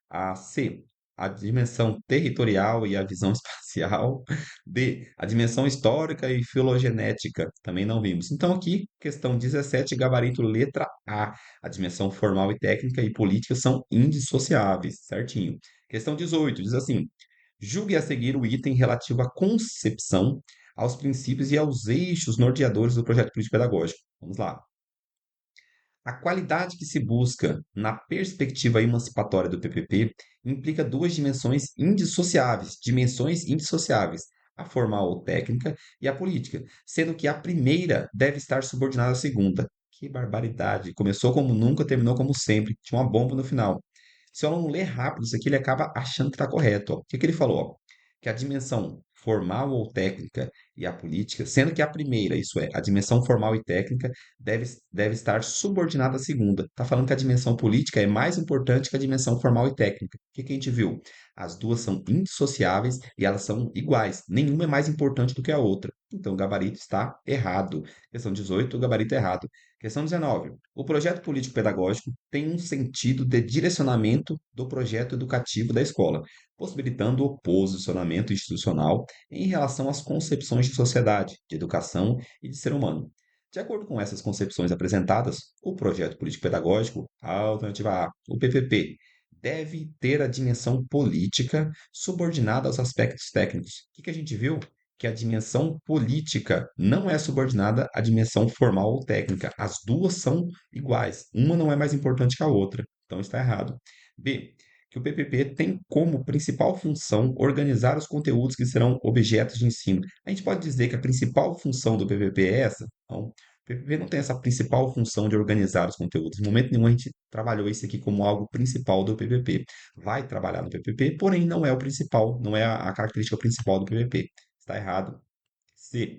A C, a dimensão territorial e a visão espacial. D, a dimensão histórica e filogenética. Também não vimos. Então, aqui, questão 17, gabarito letra A. A dimensão formal e técnica e política são indissociáveis, certinho. Questão 18, diz assim: julgue a seguir o item relativo à concepção, aos princípios e aos eixos norteadores do projeto político-pedagógico. Vamos lá. A qualidade que se busca na perspectiva emancipatória do PPP implica duas dimensões indissociáveis, a formal ou técnica e a política, sendo que a primeira deve estar subordinada à segunda. Que barbaridade! Começou como nunca, terminou como sempre. Tinha uma bomba no final. Se o aluno ler rápido isso aqui, ele acaba achando que está correto. Ó. O que que ele falou? Ó? Que a dimensão formal ou técnica e a política, sendo que a primeira, isso é, a dimensão formal e técnica, deve estar subordinada à segunda. Está falando que a dimensão política é mais importante que a dimensão formal e técnica. O que que a gente viu? As duas são indissociáveis e elas são iguais. Nenhuma é mais importante do que a outra. Então, o gabarito está errado. Questão 18, o gabarito errado. Questão 19. O projeto político-pedagógico tem um sentido de direcionamento do projeto educativo da escola, possibilitando o posicionamento institucional em relação às concepções de sociedade, de educação e de ser humano. De acordo com essas concepções apresentadas, o projeto político-pedagógico, a alternativa A, o PPP, deve ter a dimensão política subordinada aos aspectos técnicos. O que que a gente viu? Que a dimensão política não é subordinada à dimensão formal ou técnica. As duas são iguais. Uma não é mais importante que a outra. Então está errado. B, que o PPP tem como principal função organizar os conteúdos que serão objetos de ensino. A gente pode dizer que a principal função do PPP é essa? Não. O PPP não tem essa principal função de organizar os conteúdos. Em momento nenhum a gente trabalhou isso aqui como algo principal do PPP. Vai trabalhar no PPP, porém não é o principal, não é a característica principal do PPP. Está errado. C.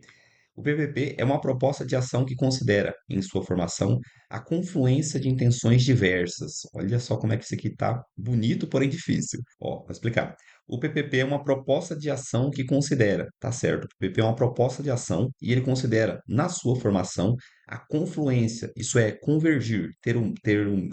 O PPP é uma proposta de ação que considera, em sua formação, a confluência de intenções diversas. Olha só como é que isso aqui está bonito, porém difícil. Ó, vou explicar. O PPP é uma proposta de ação que considera, tá certo? O PPP é uma proposta de ação e ele considera, na sua formação, a confluência, isso é, convergir,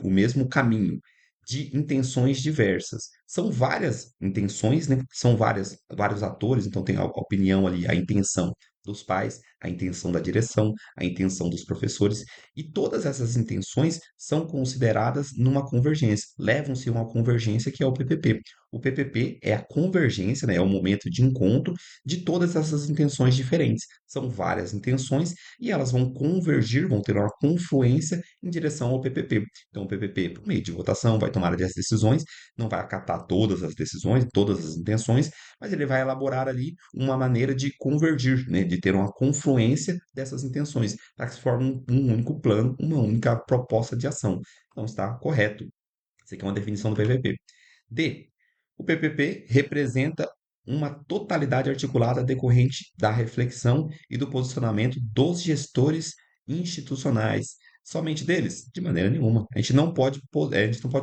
o mesmo caminho de intenções diversas. São várias intenções, né? São vários atores, então tem a opinião ali, a intenção dos pais, a intenção da direção, a intenção dos professores, e todas essas intenções são consideradas numa convergência, levam-se a uma convergência que é o PPP. O PPP é a convergência, né, é o momento de encontro de todas essas intenções diferentes. São várias intenções e elas vão convergir, vão ter uma confluência em direção ao PPP. Então, o PPP, por meio de votação, vai tomar as decisões, não vai acatar todas as decisões, todas as intenções, mas ele vai elaborar ali uma maneira de convergir, né, de ter uma confluência dessas intenções, para que se forme um único plano, uma única proposta de ação. Então, está correto. Isso aqui é uma definição do PPP. D. O PPP representa uma totalidade articulada decorrente da reflexão e do posicionamento dos gestores institucionais. Somente deles? De maneira nenhuma. A gente não pode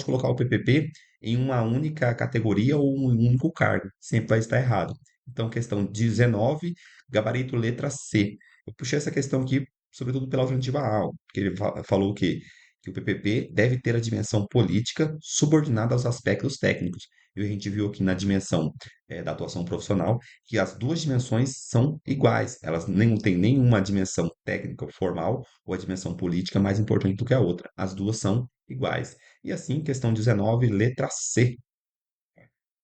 colocar o PPP em uma única categoria ou um único cargo. Sempre vai estar errado. Então, questão 19, gabarito letra C. Eu puxei essa questão aqui, sobretudo pela alternativa A, porque ele falou que que o PPP deve ter a dimensão política subordinada aos aspectos técnicos. E a gente viu aqui na dimensão da atuação profissional que as duas dimensões são iguais, elas não têm nenhuma dimensão técnica ou formal ou a dimensão política mais importante do que a outra. As duas são iguais. E assim, questão 19, letra C.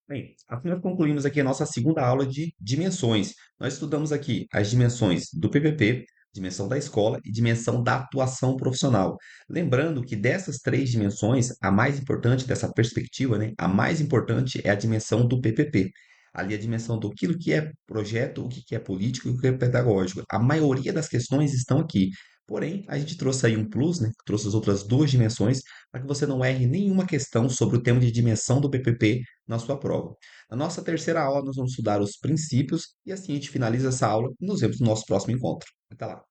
Bem, assim nós concluímos aqui a nossa segunda aula de dimensões. Nós estudamos aqui as dimensões do PPP, dimensão da escola e dimensão da atuação profissional. Lembrando que dessas três dimensões, a mais importante dessa perspectiva, né, a mais importante é a dimensão do PPP. Ali a dimensão do que é projeto, o que é político e o que é pedagógico. A maioria das questões estão aqui. Porém, a gente trouxe aí um plus, né? Trouxe as outras duas dimensões para que você não erre nenhuma questão sobre o tema de dimensão do PPP na sua prova. Na nossa terceira aula, nós vamos estudar os princípios e assim a gente finaliza essa aula e nos vemos no nosso próximo encontro. Até lá!